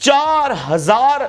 4000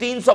300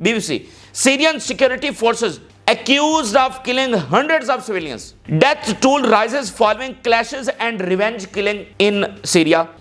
BBC, Syrian security forces accused of killing hundreds of civilians. Death toll rises following clashes and revenge killing in Syria.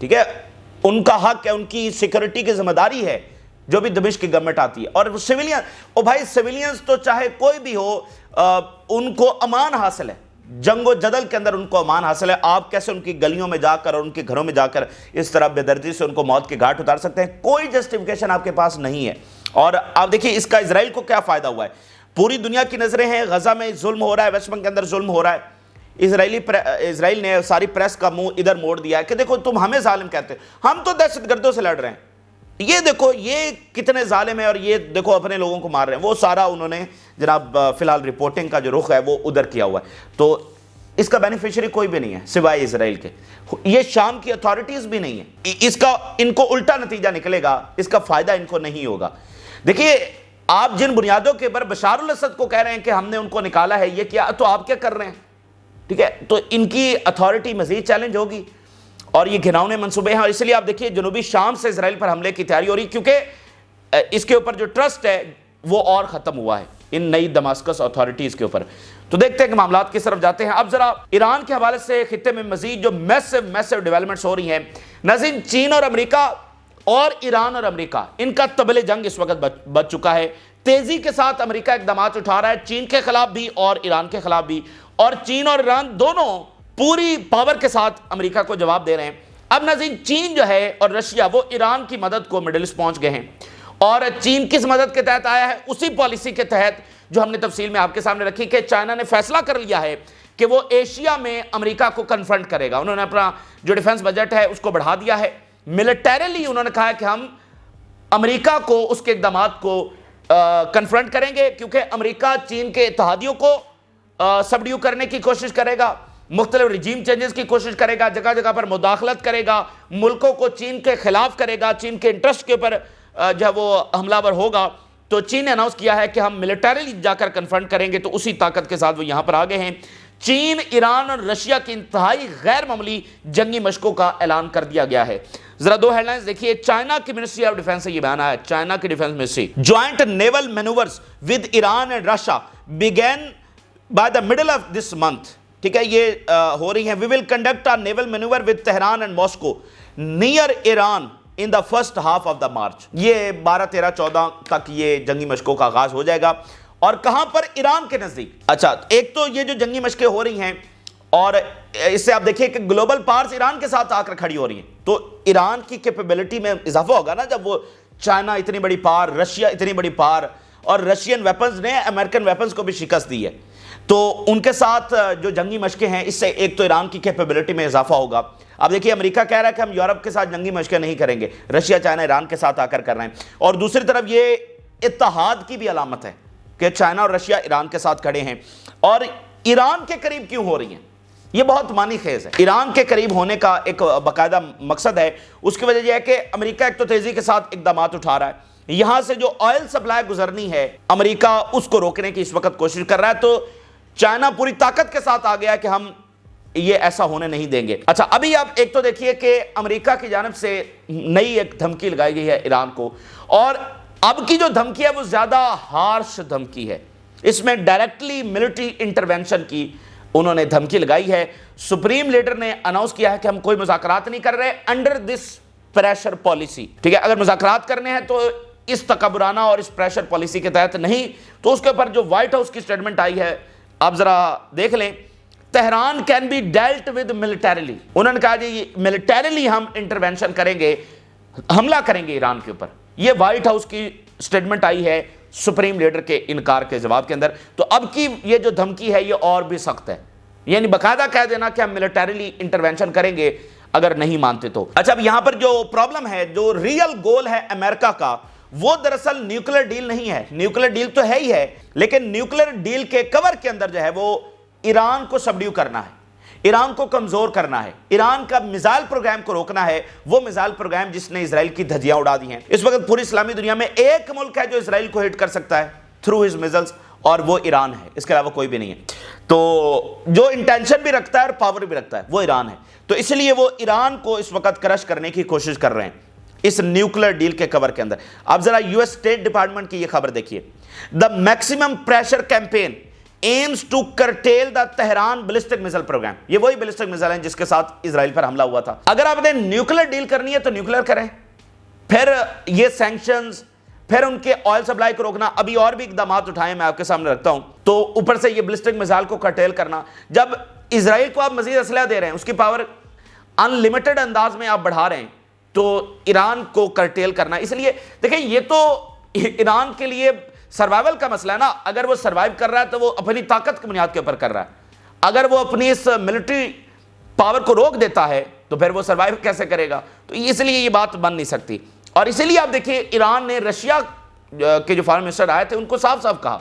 ٹھیک ہے، ان کا حق ہے، ان کی security کی ذمہ داری ہے جو بھی دمشق کی گورنمنٹ آتی ہے. اور سویلین، او بھائی سویلینز تو چاہے کوئی بھی ہو ان کو امان حاصل ہے، جنگ و جدل کے اندر ان کو امان حاصل ہے. آپ کیسے ان کی گلیوں میں جا کر اور ان کے گھروں میں جا کر اس طرح بے دردی سے ان کو موت کے گھاٹ اتار سکتے ہیں؟ کوئی جسٹیفیکیشن آپ کے پاس نہیں ہے. اور آپ دیکھیے اس کا اسرائیل کو کیا فائدہ ہوا ہے. پوری دنیا کی نظریں ہیں، غزہ میں ظلم ہو رہا ہے، ویسٹ بینک کے اندر ظلم ہو رہا ہے. اسرائیل نے ساری پریس کا منہ ادھر موڑ دیا ہے کہ دیکھو تم ہمیں ظالم کہتے ہیں، ہم تو دہشت گردوں سے لڑ رہے ہیں، یہ دیکھو یہ کتنے ظالم ہیں اور یہ دیکھو اپنے لوگوں کو مار رہے ہیں. وہ سارا انہوں نے جناب فی الحال رپورٹنگ کا جو رخ ہے وہ ادھر کیا ہوا ہے. تو اس کا بینیفیشری کوئی بھی نہیں ہے سوائے اسرائیل کے. یہ شام کی اتھارٹیز بھی نہیں ہیں. اس کا ان کو الٹا نتیجہ نکلے گا، اس کا فائدہ ان کو نہیں ہوگا. دیکھیے آپ جن بنیادوں کے اوپر بشار الاسد کو کہہ رہے ہیں کہ ہم نے ان کو نکالا ہے، یہ کیا تو آپ کیا کر رہے ہیں؟ ٹھیک ہے، تو ان کی اتھارٹی مزید چیلنج ہوگی اور یہ گھناؤنے منصوبے ہیں. اور اس لیے آپ دیکھیے جنوبی شام سے اسرائیل پر حملے کی تیاری ہو رہی، کیونکہ اس کے اوپر جو ٹرسٹ ہے وہ اور ختم ہوا ہے ان نئی دماسکس اتھارٹیز کے اوپر. تو دیکھتے ہیں کہ معاملات کس طرف جاتے ہیں. اب ذرا ایران کے حوالے سے خطے میں مزید جو میسو ڈیولپمنٹس ہو رہی ہیں. ناظرین، چین اور امریکہ اور ایران اور امریکہ ان کا طبل جنگ اس وقت بچ چکا ہے. تیزی کے ساتھ امریکہ اقدامات اٹھا رہا ہے، چین کے خلاف بھی اور ایران کے خلاف بھی، اور چین اور ایران دونوں پوری پاور کے ساتھ امریکہ کو جواب دے رہے ہیں. اب ناظرین چین جو ہے اور رشیا وہ ایران کی مدد کو مڈل ایسٹ پہنچ گئے ہیں. اور چین کس مدد کے تحت آیا ہے؟ اسی پالیسی کے تحت جو ہم نے تفصیل میں آپ کے سامنے رکھی کہ چائنا نے فیصلہ کر لیا ہے کہ وہ ایشیا میں امریکہ کو کنفرنٹ کرے گا. انہوں نے اپنا جو ڈیفنس بجٹ ہے اس کو بڑھا دیا ہے. ملٹریلی انہوں نے کہا ہے کہ ہم امریکہ کو اس کے اقدامات کو کنفرنٹ کریں گے، کیونکہ امریکہ چین کے اتحادیوں کو سبڈیو کرنے کی کوشش کرے گا، مختلف رجیم چینجز کی کوشش کرے گا، جگہ جگہ پر مداخلت کرے گا، ملکوں کو چین کے خلاف کرے گا، چین کے انٹرسٹ کے اوپر جب وہ حملہ ور ہوگا. تو چین نے اناؤنس کیا ہے کہ ہم ملٹریلی جا کر کنفرنٹ کریں گے. تو اسی طاقت کے ساتھ وہ یہاں پر آگے ہیں. چین، ایران اور رشیا کی انتہائی غیر معمولی جنگی مشقوں کا اعلان کر دیا گیا ہے. ذرا دو ہیڈ لائنز دیکھیے. چائنا کی منسٹری آف ڈیفنس سے یہ بیان آیا، چائنا کی defence ministry: joint naval manoeuvres with Iran and Russia begin by the middle of this month. ٹھیک ہے، یہ ہو رہی ہیں. We will conduct a naval manoeuvre with Tehran and Moscow near Iran in the first half of the March. یہ 12، 13، 14 تک یہ جنگی مشقوں کا آغاز ہو جائے گا. اور کہاں پر؟ ایران کے نزدیک. اچھا، ایک تو یہ جو جنگی مشقیں ہو رہی ہیں اور اس سے آپ دیکھیں کہ گلوبل پاورز ایران کے ساتھ آ کر کھڑی ہو رہی ہیں، تو ایران کی کیپیبلٹی میں اضافہ ہوگا نا جب وہ چائنا اتنی بڑی پاور، رشیا اتنی بڑی پاور، اور رشین ویپنز نے امریکن ویپنز کو بھی شکست دی ہے. تو ان کے ساتھ جو جنگی مشقیں ہیں اس سے ایک تو ایران کی کیپیبلٹی میں اضافہ ہوگا. اب دیکھیے امریکہ کہہ رہا ہے کہ ہم یورپ کے ساتھ جنگی مشقیں نہیں کریں گے، رشیا چائنا ایران کے ساتھ آ کر رہے ہیں. اور دوسری طرف یہ اتحاد کی بھی علامت ہے کہ چائنا اور رشیا ایران کے ساتھ کھڑے ہیں. اور ایران کے قریب کیوں ہو رہی ہیں؟ یہ بہت معنی خیز ہے. ایران کے قریب ہونے کا ایک باقاعدہ مقصد ہے. اس کی وجہ یہ ہے کہ امریکہ ایک تو تیزی کے ساتھ اقدامات اٹھا رہا ہے. یہاں سے جو آئل سپلائی گزرنی ہے امریکہ اس کو روکنے کی اس وقت کوشش کر رہا ہے. تو چائنا پوری طاقت کے ساتھ آ گیا ہے کہ ہم یہ ایسا ہونے نہیں دیں گے. اچھا، ابھی آپ ایک تو دیکھیے کہ امریکہ کی جانب سے نئی ایک دھمکی لگائی گئی ہے ایران کو، اور اب کی جو دھمکی ہے وہ زیادہ ہارش دھمکی ہے. اس میں ڈائریکٹلی ملٹری انٹرونشن کی انہوں نے دھمکی لگائی ہے. سپریم لیڈر نے اناؤنس کیا ہے کہ ہم کوئی مذاکرات نہیں کر رہے انڈر دس پریشر پالیسی. ٹھیک ہے، اگر مذاکرات کرنے ہیں تو اس تکبرانہ اور اس پریشر پالیسی کے تحت نہیں. تو اس کے اوپر جو وائٹ ہاؤس کی سٹیٹمنٹ آئی ہے آپ ذرا دیکھ لیں. Tehran can be dealt with militarily. انہوں نے کہا جی ملٹریلی ہم انٹرونشن کریں گے، حملہ کریں گے ایران کے اوپر. یہ وائٹ ہاؤس کی سٹیٹمنٹ آئی ہے سپریم لیڈر کے انکار کے جواب کے اندر. تو اب کی یہ جو دھمکی ہے یہ اور بھی سخت ہے، یعنی باقاعدہ کہہ دینا کہ ہم ملٹریلی انٹرونشن کریں گے اگر نہیں مانتے تو. اچھا، اب یہاں پر جو پرابلم ہے، جو ریئل گول ہے امریکہ کا، وہ دراصل نیوکلیر ڈیل نہیں ہے. نیوکلیر ڈیل تو ہے ہی ہے، لیکن نیوکلیر ڈیل کے کور کے اندر جو ہے وہ ایران کو سبڈیو کرنا ہے، ایران کو کمزور کرنا ہے، ایران کا میزائل پروگرام کو روکنا ہے. وہ میزائل پروگرام جس نے اسرائیل کی دھجیاں اڑا دی ہیں. اس وقت پوری اسلامی دنیا میں ایک ملک ہے جو اسرائیل کو ہٹ کر سکتا ہے تھرو ہز میزائلز، اور وہ ایران ہے. اس کے علاوہ کوئی بھی نہیں ہے. تو جو انٹینشن بھی رکھتا ہے اور پاور بھی رکھتا ہے وہ ایران ہے. تو اس لیے وہ ایران کو اس وقت کرش کرنے کی کوشش کر رہے ہیں اس نیوکلیر ڈیل کے کور کے اندر. اب ذرا یو ایس اسٹیٹ ڈپارٹمنٹ کی یہ خبر دیکھیے. The maximum pressure campaign aims to curtail the Tehran ballistic missile program. یہ وہی ballistic missile ہیں جس کے ساتھ اسرائیل پر حملہ ہوا تھا. اگر آپ نے نیوکلر ڈیل کرنی ہے تو نیوکلر کریں, پھر یہ سینکشنز, پھر ان کے آئل سپلائی کو روکنا. ابھی اور بھی اقدامات اٹھائے میں آپ کے سامنے رکھتا ہوں. تو اوپر سے یہ ballistic missile کو curtail کرنا. جب اسرائیل کو آپ مزید اسلحہ دے رہے ہیں, اس کی پاور انلمیٹڈ انداز میں آپ بڑھا رہے ہیں, تو ایران کو کرٹیل کرنا. اس لیے دیکھیں یہ تو ایران کے لیے سروائیول کا مسئلہ ہے نا. اگر وہ سروائیو کر رہا ہے تو وہ اپنی طاقت کی بنیاد کے اوپر کر رہا ہے. اگر وہ اپنی اس ملٹری پاور کو روک دیتا ہے تو پھر وہ سروائیو کیسے کرے گا؟ تو اس لیے یہ بات بن نہیں سکتی. اور اسی لیے آپ دیکھیے ایران نے رشیا کے جو فارن منسٹر آئے تھے ان کو صاف صاف کہا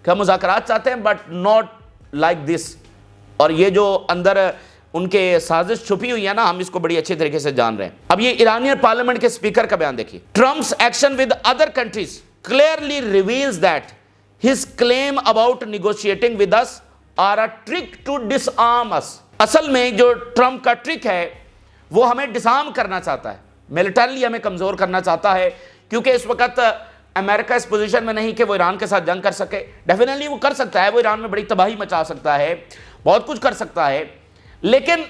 کہ ہم مذاکرات چاہتے ہیں بٹ ناٹ لائک دس. اور یہ جو اندر ان کے سازش چھپی ہوئی ہے نا, ہم اس کو بڑی اچھے طریقے سے جان رہے ہیں. اب یہ ایرانین پارلیمنٹ کے سپیکر کا بیان دیکھیے. Trump's action with other countries clearly reveals that his claim about negotiating with us are a trick to disarm us. اصل میں جو ٹرمپ کا ٹرک ہے وہ ہمیں ڈسارم کرنا چاہتا ہے, ملٹریلی ہمیں کمزور کرنا چاہتا ہے, کیونکہ اس وقت امریکہ اس پوزیشن میں نہیں کہ وہ ایران کے ساتھ جنگ کر سکے. ڈیفینیٹلی وہ کر سکتا ہے, وہ ایران میں بڑی تباہی مچا سکتا ہے, بہت کچھ کر سکتا ہے, لیکن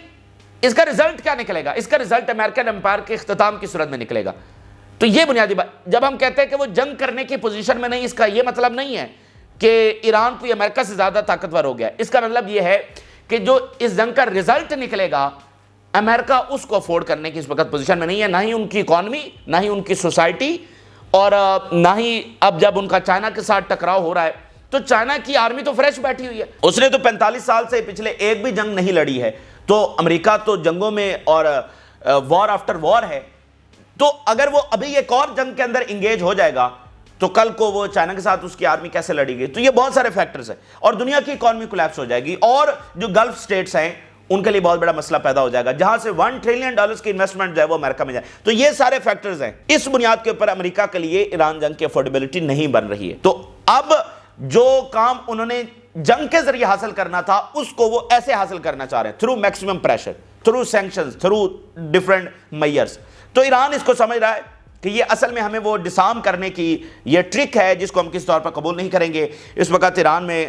اس کا رزلٹ کیا نکلے گا؟ اس کا رزلٹ امریکن امپائر کے اختتام کی صورت میں نکلے گا. تو یہ بنیادی بات. جب ہم کہتے ہیں کہ وہ جنگ کرنے کی پوزیشن میں نہیں, اس کا یہ مطلب نہیں ہے کہ ایران کوئی امریکہ سے زیادہ طاقتور ہو گیا. اس کا مطلب یہ ہے کہ جو اس جنگ کا رزلٹ نکلے گا امریکہ اس کو افورڈ کرنے کی اس وقت پوزیشن میں نہیں ہے, نہ ہی ان کی اکانومی, نہ ہی ان کی سوسائٹی, اور نہ ہی اب جب ان کا چائنا کے ساتھ ٹکراؤ ہو رہا ہے تو چائنا کی آرمی تو فریش بیٹھی ہوئی ہے. اس نے تو 45 سال سے پچھلے ایک بھی جنگ نہیں لڑی ہے. تو امریکہ تو جنگوں میں اور وار آفٹر وار ہے. تو اگر وہ ابھی ایک اور جنگ کے اندر انگیج ہو جائے گا تو کل کو وہ چائنا کے ساتھ اس کی آرمی کیسے لڑے گی؟ تو یہ بہت سارے فیکٹرز ہیں, اور دنیا کی اکانومی کولیپس ہو جائے گی, اور جو گلف سٹیٹس ہیں ان کے لیے بہت بڑا مسئلہ پیدا ہو جائے گا, جہاں سے $1 ٹریلین کی انویسٹمنٹ جو ہے وہ امریکہ میں جائے. تو یہ سارے فیکٹرز ہیں. اس بنیاد کے اوپر امریکہ کے لیے ایران جنگ کی افورڈیبلٹی نہیں بن رہی ہے. تو اب جو کام انہوں نے جنگ کے ذریعے حاصل کرنا تھا اس کو وہ ایسے حاصل کرنا چاہ رہے ہیں, through maximum pressure, through sanctions, through different measures. تو ایران اس کو سمجھ رہا ہے کہ یہ اصل میں ہمیں وہ ڈسارم کرنے کی یہ ٹرک ہے جس کو ہم کس طور پر قبول نہیں کریں گے. اس وقت ایران میں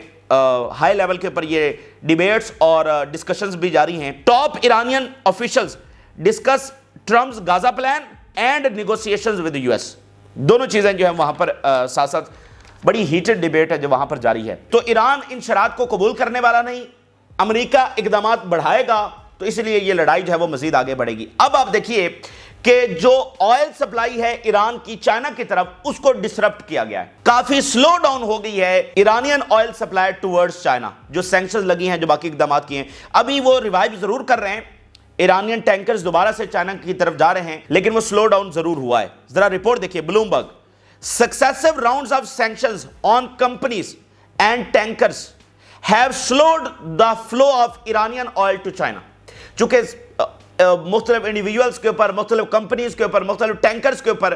ہائی لیول کے اوپر یہ ڈیبیٹس اور ڈسکشنز بھی جاری ہیں. Top Iranian officials discuss Trump's غازہ plan and negotiations with U S. دونوں چیزیں جو ہیں وہاں پر ساتھ ساتھ بڑی ہیٹڈ ڈیبیٹ ہے جو وہاں پر جاری ہے. تو ایران ان شرائط کو قبول کرنے والا نہیں, امریکہ اقدامات بڑھائے گا, تو اس لیے یہ لڑائی جو ہے وہ مزید آگے بڑھے گی. اب آپ دیکھیے کہ جو آئل سپلائی ہے ایران کی چائنا کی طرف, اس کو ڈسرپٹ کیا گیا ہے, کافی سلو ڈاؤن ہو گئی ہے Iranian oil supply towards China. جو سینکشنز لگی ہیں, جو باقی اقدامات کیے ہیں, ابھی وہ ریوائیو ضرور کر رہے ہیں, ایرانین ٹینکرز دوبارہ سے چائنا کی طرف جا رہے ہیں, لیکن وہ سلو ڈاؤن ضرور ہوا ہے. ذرا رپورٹ دیکھیے, Bloomberg, successive rounds of sanctions on companies and tankers have slowed the flow of Iranian oil to China. چونکہ مختلف انڈیویجولز کے اوپر, مختلف کمپنیز کے اوپر, مختلف ٹینکرز کے اوپر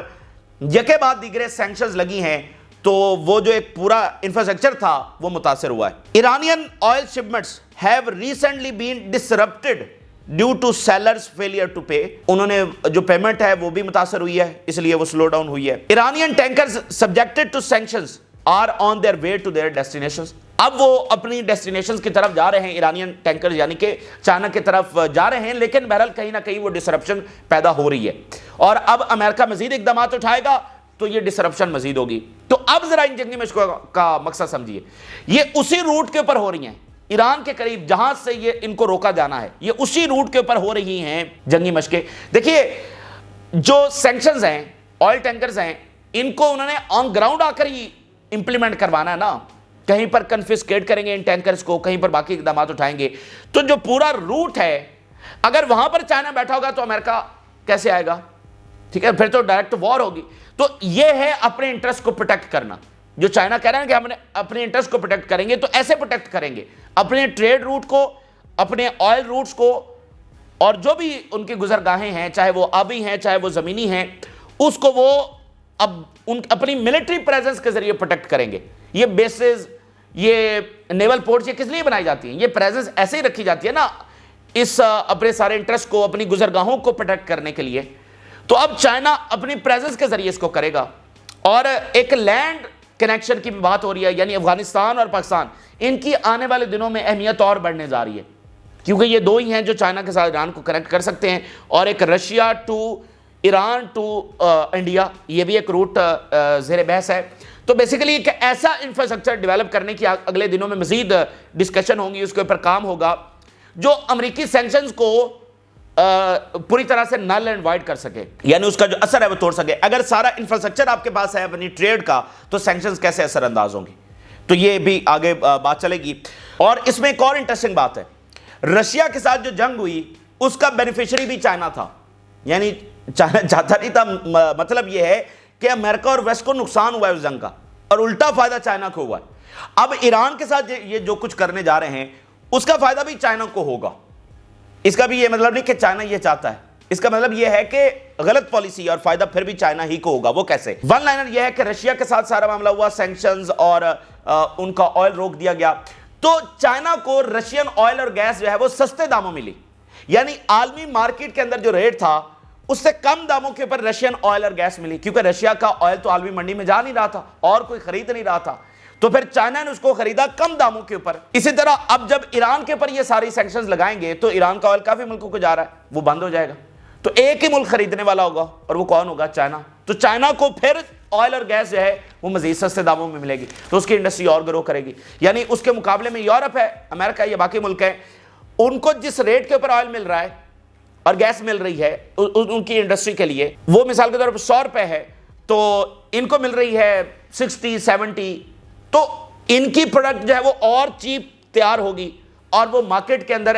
یکے بعد دیگرے سینکشنز لگی ہیں, تو وہ جو ایک پورا انفراسٹرکچر تھا وہ متاثر ہوا ہے. Iranian oil shipments have recently been disrupted due to sailors failure to pay. انہوں نے جو پیمنٹ ہے وہ بھی متاثر ہوئی ہے, اس لیے وہ سلو ڈاؤن ہوئی ہے. Iranian tankers subjected to sanctions are on their way to their destinations. اب وہ اپنی ڈیسٹینیشنز کی طرف جا رہے ہیں, ایرانین ٹینکرز یعنی کہ چائنا کی طرف جا رہے ہیں, لیکن بہرحال کہیں نہ کہیں وہ ڈسرپشن پیدا ہو رہی ہے, اور اب امریکہ مزید اقدامات اٹھائے گا تو یہ ڈسرپشن مزید ہوگی. تو اب ذرا ان جنگی مشقوں کا مقصد سمجھیے, یہ اسی روٹ کے اوپر ہو رہی ہیں, ایران کے قریب جہاں سے یہ ان کو روکا جانا ہے, یہ اسی روٹ کے اوپر ہو رہی ہیں جنگی مشقیں. دیکھیے جو سینکشنز ہیں, آئل ٹینکرز ہیں, ان کو انہوں نے آن گراؤنڈ آ کر ہی امپلیمنٹ کروانا ہے نا, کہیں پر کنفسکیٹ کریں گے ان ٹینکرز کو, کہیں پر باقی اقدامات اٹھائیں گے. تو جو پورا روٹ ہے, اگر وہاں پر چائنا بیٹھا ہوگا تو امریکہ کیسے آئے گا؟ ٹھیک ہے, پھر تو ڈائریکٹ وار ہوگی. تو یہ ہے اپنے انٹرسٹ کو پروٹیکٹ کرنا. جو چائنا کہہ رہے ہیں کہ ہم نے اپنے انٹرسٹ کو پروٹیکٹ کریں گے, تو ایسے پروٹیکٹ کریں گے اپنے ٹریڈ روٹ کو, اپنے آئل روٹس کو, اور جو بھی ان کی گزرگاہیں ہیں, چاہے وہ آبی ہیں چاہے وہ زمینی ہیں, اس کو وہ اب اپنی ملٹری پریزنس کے ذریعے پروٹیکٹ کریں گے. یہ بیسز, یہ نیول پورٹس, یہ کس لیے بنائی جاتی ہیں؟ یہ پریزنس ایسے ہی رکھی جاتی ہے نا, اس اپنے سارے انٹرسٹ کو, اپنی گزرگاہوں کو پروٹیکٹ کرنے کے لیے. تو اب چائنا اپنی پریزنس کے ذریعے اس کو کرے گا, اور ایک لینڈ کنیکشن کی بات ہو رہی ہے، یعنی افغانستان اور پاکستان، ان کی آنے والے دنوں میں اہمیت اور بڑھنے جا رہی ہے، کیونکہ یہ دو ہی ہیں جو چائنا کے ساتھ ایران کو کنیکٹ کر سکتے ہیں، اور ایک Russia to Iran to India, یہ بھی ایک روٹ زیر بحث ہے۔ تو بیسیکلی ایک ایسا انفراسٹرکچر ڈیولپ کرنے کی اگلے دنوں میں مزید ڈسکشن ہوں گی، اس کے اوپر کام ہوگا، جو امریکی سینکشنز کو پوری طرح سے نل اینڈ وائڈ کر سکے، یعنی اس کا جو اثر ہے وہ توڑ سکے۔ اگر سارا انفراسٹرکچر آپ کے پاس ہے اپنی ٹریڈ کا، تو سینکشنز کیسے اثر انداز ہوں گی؟ تو یہ بھی آگے بات چلے گی۔ اور اس میں ایک اور انٹرسٹنگ بات ہے، رشیا کے ساتھ جو جنگ ہوئی اس کا بینیفیشری بھی چائنا تھا، یعنی چائنا چاہتا نہیں تھا۔ مطلب یہ ہے کہ امریکہ اور ویسٹ کو نقصان ہوا ہے اس جنگ کا، اور الٹا فائدہ چائنا کو ہوا ہے۔ اب ایران کے ساتھ یہ جو کچھ کرنے جا رہے ہیں اس کا فائدہ بھی چائنا کو ہوگا۔ اس کا بھی یہ مطلب نہیں کہ چائنا یہ چاہتا ہے، اس کا مطلب یہ ہے کہ غلط پالیسی اور فائدہ پھر بھی چائنا ہی کو ہوگا۔ وہ کیسے؟ ون لائنر یہ ہے کہ رشیا کے ساتھ سارا معاملہ ہوا، سینکشنز اور ان کا آئل روک دیا گیا، تو چائنا کو رشین آئل اور گیس جو ہے وہ سستے داموں ملی، یعنی عالمی مارکیٹ کے اندر جو ریٹ تھا اس سے کم داموں کے اوپر رشین آئل اور گیس ملی، کیونکہ رشیا کا آئل تو عالمی منڈی میں جا نہیں رہا تھا اور کوئی خرید نہیں رہا تھا، تو پھر چائنا نے اس کو خریدا کم داموں کے اوپر۔ اسی طرح اب جب ایران کے اوپر یہ ساری سینکشنز لگائیں گے تو ایران کا آئل کافی ملکوں کو جا رہا ہے، وہ بند ہو جائے گا، تو ایک ہی ملک خریدنے والا ہوگا، اور وہ کون ہوگا؟ چائنا۔ تو چائنا کو پھر آئل اور گیس جو ہے وہ مزید سستے داموں میں ملے گی، تو اس کی انڈسٹری اور گرو کرے گی۔ یعنی اس کے مقابلے میں یورپ ہے، امریکہ یا باقی ملک ہیں، ان کو جس ریٹ کے اوپر آئل مل رہا ہے اور گیس مل رہی ہے ان کی انڈسٹری کے لیے، وہ مثال کے طور پر 100 روپے ہے، تو ان کو مل رہی ہے 60 70، تو ان کی پروڈکٹ جو ہے وہ اور چیپ تیار ہوگی، اور وہ مارکیٹ کے اندر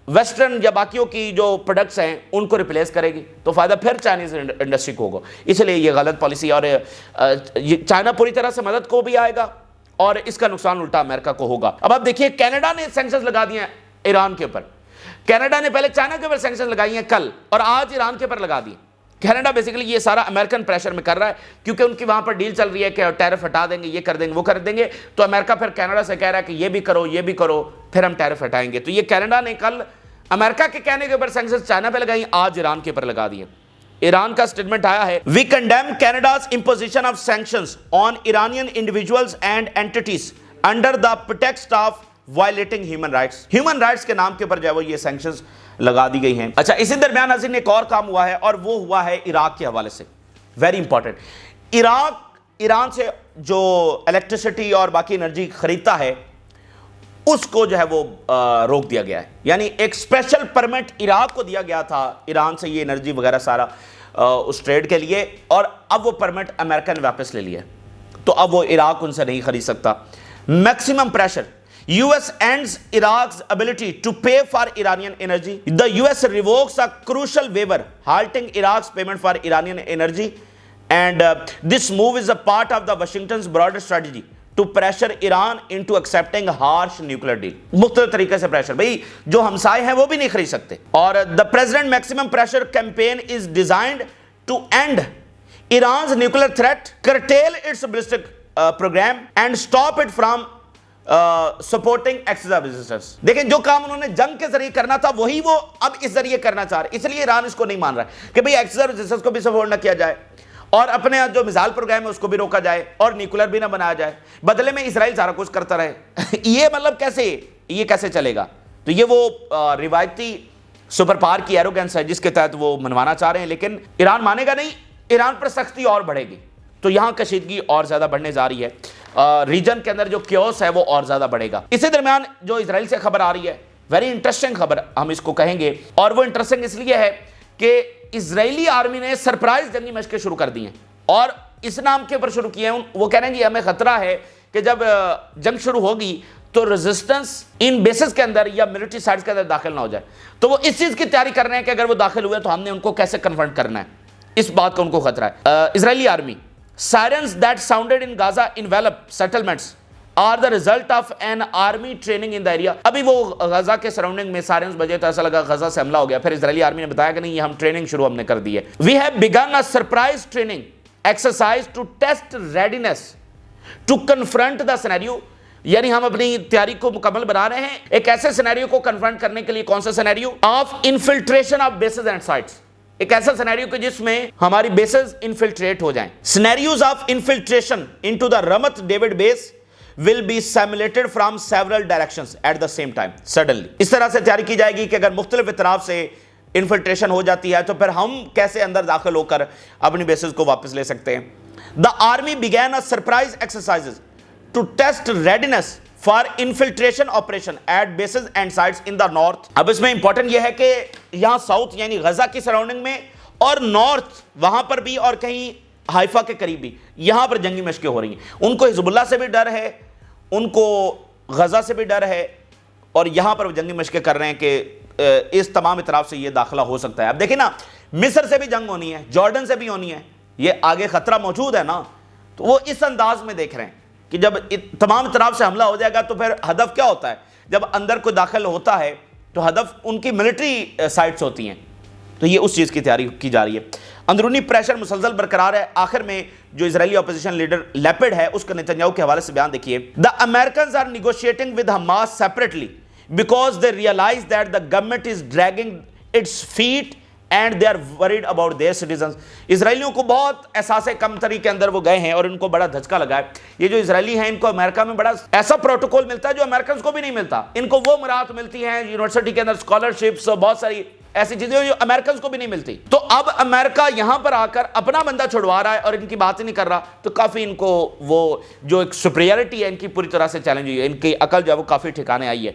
ویسٹرن یا باقیوں کی جو پروڈکٹس ہیں ان کو ریپلیس کرے گی، تو فائدہ پھر چائنیز انڈسٹری کو ہوگا۔ اس لیے یہ غلط پالیسی، اور چائنا پوری طرح سے مدد کو بھی آئے گا اور اس کا نقصان الٹا امریکہ کو ہوگا۔ اب آپ دیکھیے کینیڈا نے سینکشنز لگا دی ہیں ایران کے اوپر، کینیڈا نے پہلے چائنا کے اوپر سینکشن لگائی ہیں کل، اور آج ایران کے اوپر لگا دی۔ کینیڈا بیسیکلی یہ سارا امریکن پریشر میں کر رہا ہے، کیونکہ ان کی وہاں پر ڈیل چل رہی ہے کہ ٹیرف ہٹا دیں گے، یہ کر دیں گے، وہ کر دیں گے، تو امریکہ پھر کینیڈا سے کہہ رہا ہے کہ یہ بھی کرو یہ بھی کرو، پھر ہم ٹیرف ہٹائیں گے۔ تو یہ کینیڈا نے کل امریکہ کے کہنے کے اوپر سینکشن چائنا پہ لگائی، آج ایران کے اوپر لگا دیے۔ ایران کا سٹیٹمنٹ آیا ہے، we condemn Canada's imposition of sanctions on Iranian individuals and entities under the pretext of violating human rights. Human rights کے نام کے اوپر جو ہے وہ یہ سینکشنز لگا دی گئی ہیں۔ اچھا، اسی درمیان ناظرین ایک اور کام ہوا ہے، اور وہ ہوا ہے عراق کے حوالے سے، ویری امپورٹنٹ۔ عراق ایران سے جو الیکٹریسٹی اور باقی انرجی خریدتا ہے اس کو جو ہے وہ روک دیا گیا ہے، یعنی ایک اسپیشل پرمٹ عراق کو دیا گیا تھا ایران سے یہ انرجی وغیرہ سارا اس ٹریڈ کے لیے، اور اب وہ پرمٹ امریکہ نے واپس لے لیا، تو اب وہ عراق ان سے نہیں خرید سکتا۔ Maximum pressure, US ends Iraq's ability to pay for Iranian energy. The US revokes a crucial waiver halting Iraq's payment for Iranian energy, and this move is a part of the Washington's broader strategy to pressure Iran into accepting harsh nuclear deal. مختلف طریقے سے pressure, بھئی جو ہمسائے ہیں وہ بھی نہیں خرید سکتے، اور the President Maximum Pressure campaign is designed to end Iran's nuclear threat, curtail its ballistic program and stop it from supporting axis of resistance. دیکھیں جو کام انہوں نے جنگ کے ذریعے کرنا تھا وہی وہ اب اس ذریعے کرنا چاہ رہے، اس لیے ایران اس کو نہیں مان رہا ہے کہ بھئی ایکسس آف ریزسٹنس کو بھی سپورٹ نہ کیا جائے، اور اپنے جو میزائل پروگرام ہے اس کو بھی روکا جائے، اور نیوکلر بھی نہ بنایا جائے، بدلے میں اسرائیل سارا کچھ کرتا رہے۔ یہ مطلب کیسے چلے گا؟ تو یہ وہ روایتی سپر پاور کی ایروگنس ہے جس کے تحت وہ منوانا چاہ رہے ہیں، لیکن ایران مانے گا نہیں، ایران پر سختی اور بڑھے گی، تو یہاں کشیدگی اور زیادہ بڑھنے جا رہی ہے، ریجن کے اندر جو کیوس ہے وہ اور زیادہ بڑھے گا۔ اسی درمیان جو اسرائیل سے خبر آ رہی ہے، ویری انٹرسٹنگ خبر ہم اس کو کہیں گے، اور وہ انٹرسٹنگ اس لیے ہے کہ اسرائیلی آرمی نے سرپرائز جنگی مشقیں شروع کر دی ہیں، اور اس نام کے اوپر شروع کیے ہیں، وہ کہہ رہے ہیں کہ ہمیں خطرہ ہے کہ جب جنگ شروع ہوگی تو ریزسٹنس ان بیسز کے اندر یا ملٹری سائٹس کے اندر داخل نہ ہو جائے، تو وہ اس چیز کی تیاری کر رہے ہیں کہ اگر وہ داخل ہوئے تو ہم نے ان کو کیسے کنفرنٹ کرنا ہے، اس بات کا ان کو خطرہ ہے۔ اسرائیلی army, sirens that sounded in Gaza enveloped settlements are the result of an army training in the area۔ ابھی وہ غزہ کے سراؤنڈنگ میں سائرنز بجے تو ایسا لگا غزہ سے حملہ ہو گیا، پھر اسرائیلی آرمی نے بتایا کہ نہیں، یہ ہم ٹریننگ شروع ہم نے کر دی ہے۔ We have begun a surprise training exercise to test readiness to confront the scenario، یعنی ہم اپنی تیاری کو مکمل بنا رہے ہیں ایک ایسے سینیریو کو کنفرنٹ کرنے کے لیے۔ کون سا scenario? Of infiltration of bases and sites, ایک ایسا سینیریو کہ جس میں ہماری بیسز انفلٹریٹ ہو جائیں. Scenarios of infiltration into the Ramat David base will be simulated from several directions at the same time suddenly. اس طرح سے تیاری کی جائے گی کہ اگر مختلف اطراف سے انفلٹریشن ہو جاتی ہے تو پھر ہم کیسے اندر داخل ہو کر اپنی بیسز کو واپس لے سکتے ہیں. The army began a surprise exercises to test readiness for infiltration operation at bases and sites in the north. اب اس میں امپورٹنٹ یہ ہے کہ یہاں ساؤتھ یعنی غزہ کی سراؤنڈنگ میں اور نارتھ وہاں پر بھی اور کہیں حائفہ کے قریب بھی یہاں پر جنگی مشقیں ہو رہی ہیں. ان کو حزب اللہ سے بھی ڈر ہے, ان کو غزہ سے بھی ڈر ہے, اور یہاں پر وہ جنگی مشقیں کر رہے ہیں کہ اس تمام اطراف سے یہ داخلہ ہو سکتا ہے. اب دیکھیں نا, مصر سے بھی جنگ ہونی ہے, جارڈن سے بھی ہونی ہے, یہ آگے خطرہ موجود ہے نا. تو وہ اس انداز میں دیکھ رہے ہیں کہ جب تمام اطراف سے حملہ ہو جائے گا تو پھر ہدف کیا ہوتا ہے. جب اندر کوئی داخل ہوتا ہے تو ہدف ان کی ملٹری سائٹس ہوتی ہیں. تو یہ اس چیز کی تیاری کی جا رہی ہے. اندرونی پریشر مسلسل برقرار ہے. آخر میں جو اسرائیلی اپوزیشن لیڈر لیپڈ ہے اس کا نتنیاہو کے حوالے سے بیان دیکھیے. The Americans are negotiating with Hamas separately because they realize that the government is dragging its feet and they are worried about their citizens. اسرائیلیوں کو بہت احساس کمتری کے اندر وہ گئے ہیں اور ان کو بڑا دھچکا لگا ہے. یہ جو اسرائیلی ہیں ان کو امریکہ میں بڑا ایسا پروٹوکول ملتا ہے جو امریکنز کو بھی نہیں ملتا. ان کو وہ مراحت ملتی ہیں یونیورسٹی کے اندر اسکالرشپس اور بہت ساری ایسی چیزیں جو امریکنز کو بھی نہیں ملتی. تو اب امریکہ یہاں پر آ کر اپنا بندہ چھڑوا رہا ہے اور ان کی بات ہی نہیں کر رہا, تو کافی ان کو وہ جو ایک سپریئرٹی ہے ان کی پوری طرح سے چیلنج ہوئی ہے. ان کی عقل جو ہے وہ کافی ٹھکانے آئی ہے.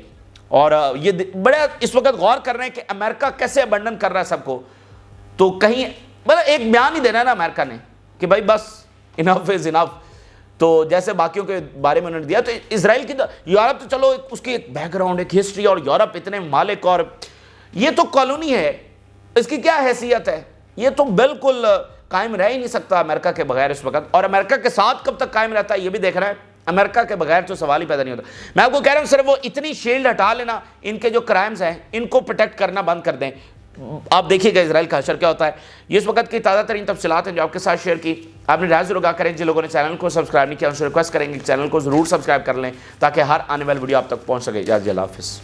اور یہ بڑے اس وقت غور کر رہے ہیں کہ امریکہ کیسے ابنڈن کر رہا ہے سب کو. تو کہیں مطلب ایک بیان ہی دینا ہے نا امریکہ نے کہ بھائی بس انف از انف. تو جیسے باقیوں کے بارے میں انہوں نے دیا, تو اسرائیل کی یورپ تو چلو اس کی ایک بیک گراؤنڈ ایک ہسٹری, اور یورپ اتنے مالک, اور یہ تو کالونی ہے, اس کی کیا حیثیت ہے. یہ تو بالکل قائم رہ ہی نہیں سکتا امریکہ کے بغیر اس وقت. اور امریکہ کے ساتھ کب تک قائم رہتا ہے یہ بھی دیکھ رہا ہے. امریکہ کے بغیر تو سوال ہی پیدا نہیں ہوتا. میں آپ کو کہہ رہا ہوں صرف وہ اتنی شیلڈ ہٹا لینا, ان کے جو کرائمز ہیں ان کو پروٹیکٹ کرنا بند کر دیں. آپ دیکھیے گا اسرائیل کا حشر کیا ہوتا ہے. یہ اس وقت کی تازہ ترین تفصیلات ہیں جو آپ کے ساتھ شیئر کی. آپ نے رائے ضرور آگاہ کریں. جن لوگوں نے چینل کو سبسکرائب نہیں کیا ان سے ریکویسٹ کریں گے چینل کو ضرور سبسکرائب کر لیں تاکہ ہر آنے والی ویڈیو آپ تک پہنچ سکے. اللہ حافظ.